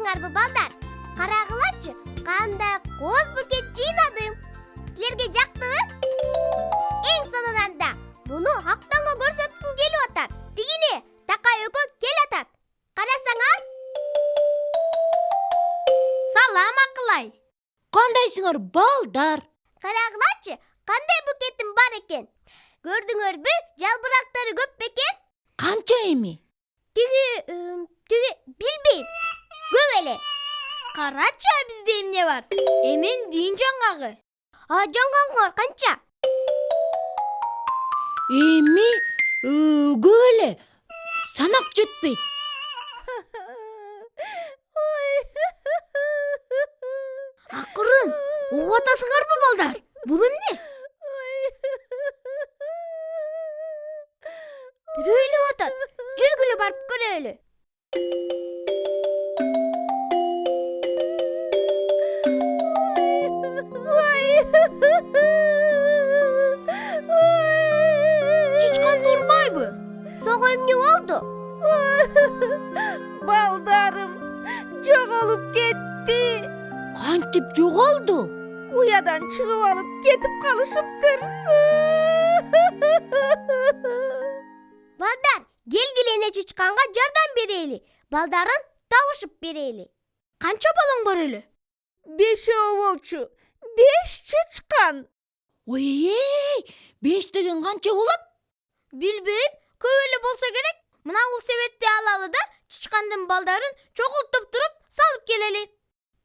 Байкадыңарбы, балдар? Карагылачы, кандай коз букет жыйнадым. Силерге жактыбы? Эң сонунан да муну Актанга көрсөткүм келип атат. Тигине Такай экөө келатат. Карасаңар? Салам Акылай. Кандайсыңар, балдар? Карагылачы, кандай букетим бар экен? Көрдүңөрбү? Жалбырактары көп бекен? Канча эми? Тиги билбейм. Көп эле. Карачы, бизде эмне бар? Эмен дүйүн жаңгагы. Жаңгагыңар канча? Эми көп эле. Санак жетпейт. Акырын, угуп атасыңарбы, балдар? Бул эмне? Бирөө эле атат. Жүргүлө барып көрөлү. Чычкан турбайбы? Сага эмне болду? Балдарым жоголуп кетти. Кантип жоголду? Уядан чыгып алып кетип калышыптыр. Балдар, келгиле эне чычканга жардам берели. Балдарын табышып берели. Канча балаң бар эле? 5 болчу. 5 чычкан. Ой, 5 деген канча болот? Билбейм, көп эле болсо керек. Мына бул себетти алалы да чычкандын балдарын чогултуп туруп салып келели.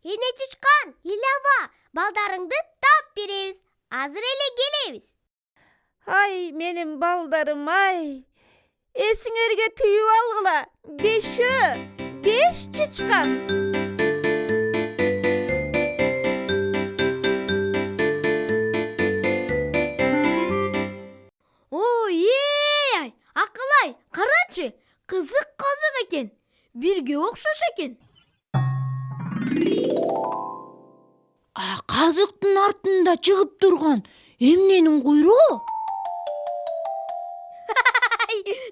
Эне чычкан, илаба, балдарыңды таап беребиз. Азыр эле келебиз. Ай, менин балдарым, ай. Эсиңерге түйүп алгыла. 5 чычкан. Ой, Акылай, карачы, кызык казык экен. Бирге окшош экен. Казыктын артында чыгып турган эмненин куйругу?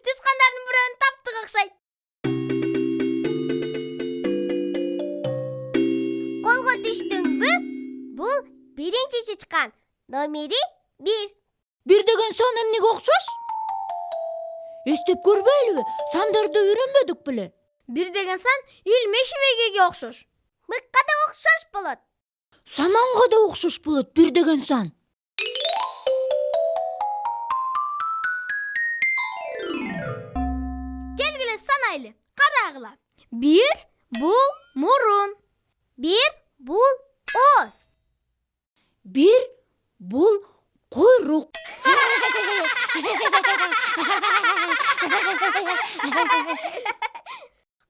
Чычкандардын бирөөнү таптык окшойт. Колго түштүңбү? Бул биринчи чычкан. Номери 1. 1 деген сан эмнеге окшош? Эстеп көрбөйлүбү? Сандарды үйрөнбөдүк беле? 1 деген сан илмешибегеге окшош. Мыкка да окшош болот. Саманга да окшош болот 1 деген сан. Келгиле санайлы. Карагыла. 1 бул мурун. 1 бул оз. 1 бул куйрук.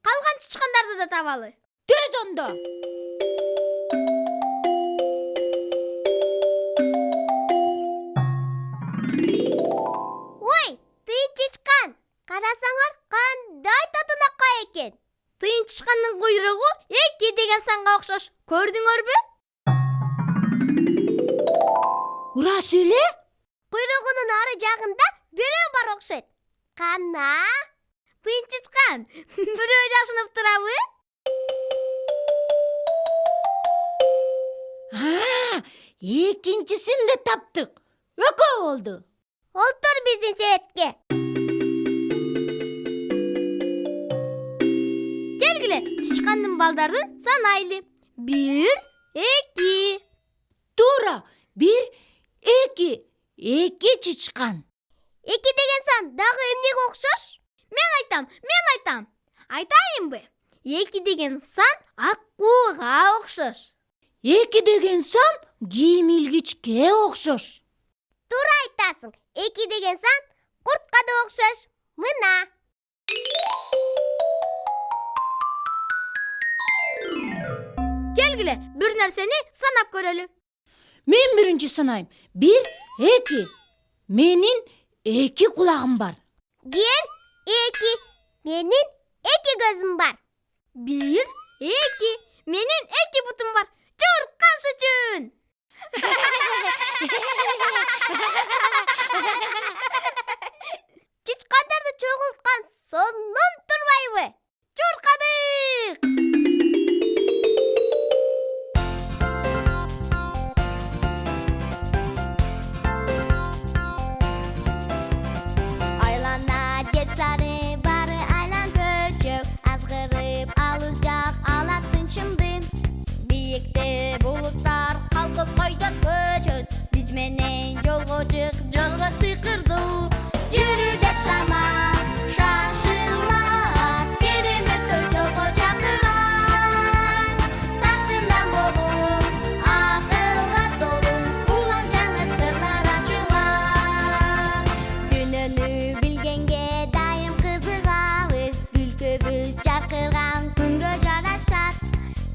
Калган чычкандарды да табалы. Тез анда. Ой, тыйын чычкан. Карасаңар кандай татынакай экен. Тыйын чычкандын куйругу 2 деген санга окшош. Көрдүңөрбү? Ырас эле? Куйругунун ары жагында бирөө бар окшойт. Кана? Тыйын чычкан. Бирөө жашынып турабы? Экинчисин да таптык. Экөө болду. Олтур биздин себетке. Келгиле, чычкандын балдарын санайлы. 1 2. Туура. 1 2. 2 чычкан. 2 деген сан дагы эмнеге окшош? Мен айтам. Айтайынбы? 2 деген сан аккууга окшош. 2 деген сан кийим илгичке окшош. Туура айтасың. 2 деген сан куртка да окшош. Мына. Келгиле, бир нерсени санап көрөлү. Мен биринчи санайм. 1 2. Менин 2 кулагым бар. 1 2. Менин 2 көзүм бар. 1 2. Менин 2 бутум бар. Чуркаш үчүн. Чычкандарды чогулткан сонун турбайбы? Чуркадык.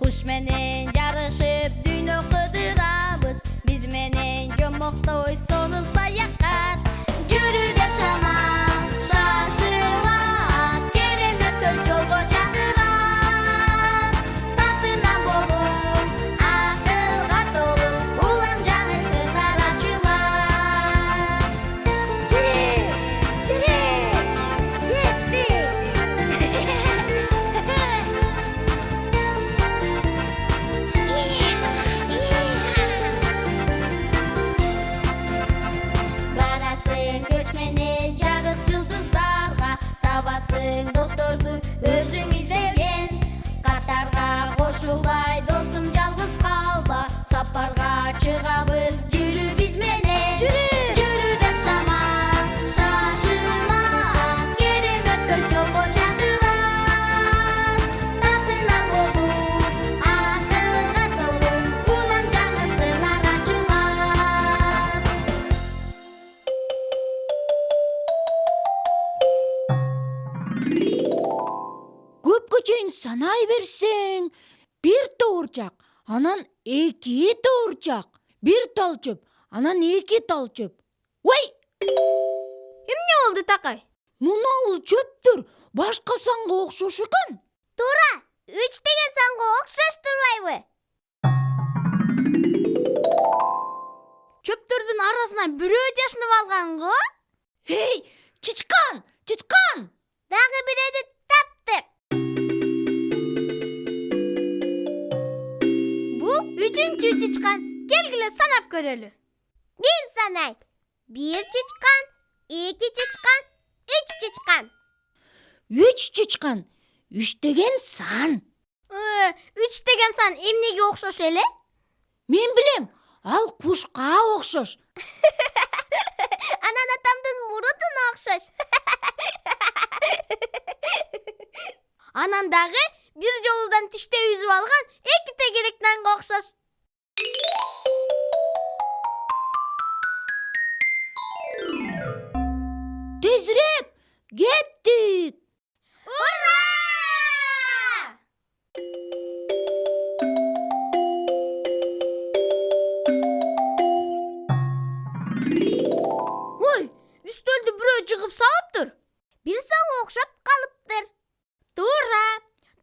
Kuş menen жарышып дүйнө кыдырабыз. Биз менен жомоктой сонун саякат. Жүрү деп шама шашылат. Кереметтер жолго чакырат. Татынан болуп, акылга толуп, улам жаңы сырлар ачылат. Барасың көч менен жарык жылдыздарга, табасың досторду өзүң издеген. Катарга кошулбай досум жалгыз калба, сапарга чыгабыз жүрү биз менен. Жүрү деп шама шашылат, кереметтер жолго чакырат. Татынан болуп, акылга толуп, улам жаңы сырлар ачылат. Көпкө чейин санай берсең, бир тоорчак, анан эки тоорчак, бир тал чөп, анан эки тал чөп. Ой, Эмне болду такай? мунал чөптөр башка санга окшош экен. Туура, 3 деген санга окшош турбайбы? Чөптөрдүн арасынан бирөө жашынып алган го? Эй, чычкан, чычкан! Дагы бирөөдү таптык. Бул 3-чү чычкан. Келгиле санап көрөлү. Мен санайм. 1 чычкан, 2 чычкан, 3 чычкан. 3 чычкан. 3 деген сан. 3 деген сан эмнеге окшош эле? Мен билем, ал кушка окшош. Анан атамдын мурутуна окшош. Анан дагы бир жолудан тиштей үзүп алган 2 тегерек нанга окшош. Тезирээк, кеттик. Ура! Ой, үстөлдү бирөө жыгып салыптыр. Бир санга окшоп калыптыр. Туура.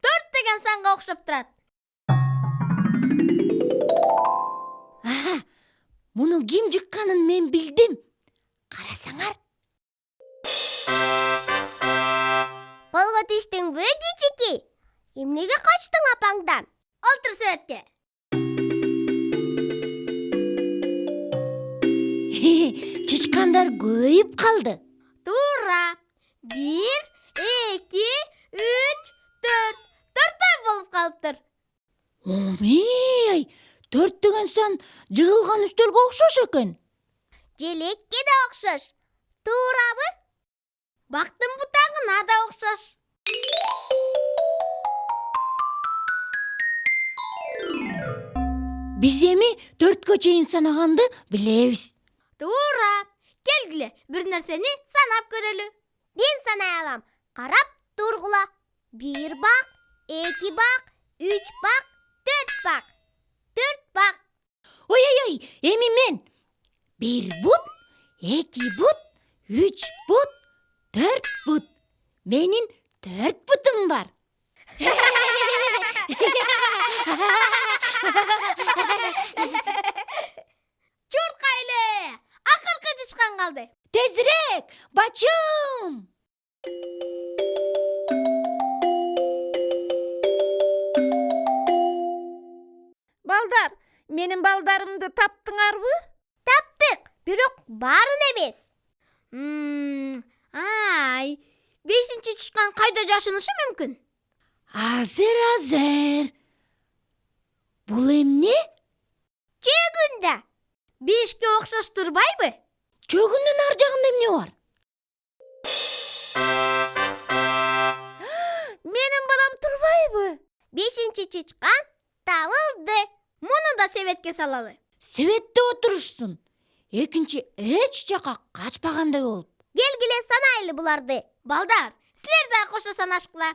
4 деген санга окшоп турат. Аха, муну ким жыкканын мен билдим. Карасаңар. Колго тийиштиңби, кичики? Эмнеге качтың апаңдан? Олтур Себетке. Чычкандар көбөйүп калды. Туура. 1, 2, 3, 4. 4 болуп калыптыр. Омей, 4 деген сан жыгылган үстөлгө окшош экен. Желекке да окшош. Туурабы? Бактын бутагына да окшош. Биз эми 4кө чейин санаганды билебиз. Туура. Келгиле, бир нерсени санап көрөлү. Мен санай алам. Карап тургула. 1 бак, 2 бак, 3 бак, 4 бак. 4 бак. Ой, эми мен 1 бут, 2 бут, 3 бут, 4 бут. Менин 4 бутум бар. Чуркайлы. Акыркы чычкан калды. Тезирээк, бачым. Балдар, менин балдарымды таптыңарбы? Таптык, бирок баарын эмес. Ай, 5-чи чычкан кайда жашынышы мүмкүн? Азыр. Бул эмне? Чөгүндө. 5ке окшош турбайбы? Чөгүндүн ар жагында эмне бар? Менин балам турбайбы? 5-чи чычкан табылды. Муну да себетке салалы. Себетте отурушсун. Экинчи эч жака качпагандай болуп. Келгиле санайлы буларды. Балдар, силер да кошо санашкыла.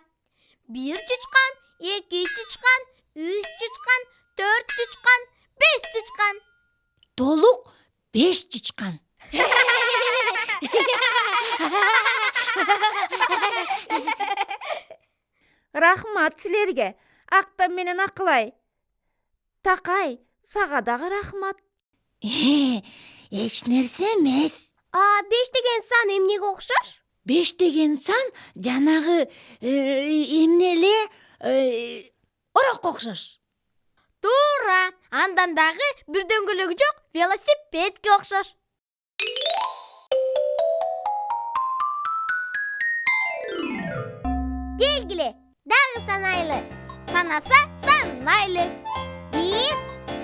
1 чычкан, 2 чычкан, 3 толук 5 чычкан. Рахмат силерге. Актан менен акылай. Такай, сага дагы рахмат. Эч нерсе эмес. 5 деген сан эмнеге окшош? 5 деген сан жанагы эмнеле орокко окшош. Туура. Андан дагы бир дөңгөлөгү жок велосипедке окшош. Келгиле, дагы санайлы. Санаса санайлы. 1,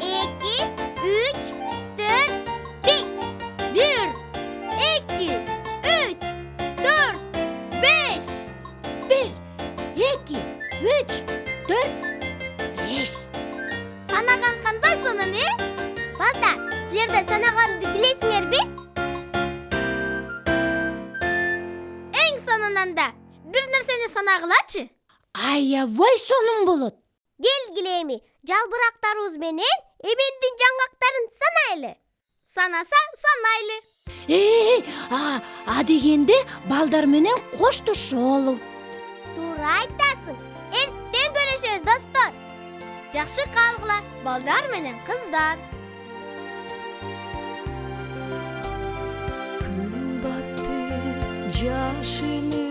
2, 3, 4, 5. 1, 2, 3, 4, 5. 1, 2, 3, 4, 5. Санаган кандай сонун, Балдар, силер да санаганды билесиңерби? Эң сонунанда бир нерсени санагылачы. Аябай сонун болот. Келгиле эми, жалбырактарыбыз менен эмендин жаңгактарын санайлы. Санаса санайлы. А дегенде балдар менен коштошолу. Туура айтасың. Эртең көрүшөбүз, достор. Жакшы калгыла, балдар менен кыздар. Күн батты жашыны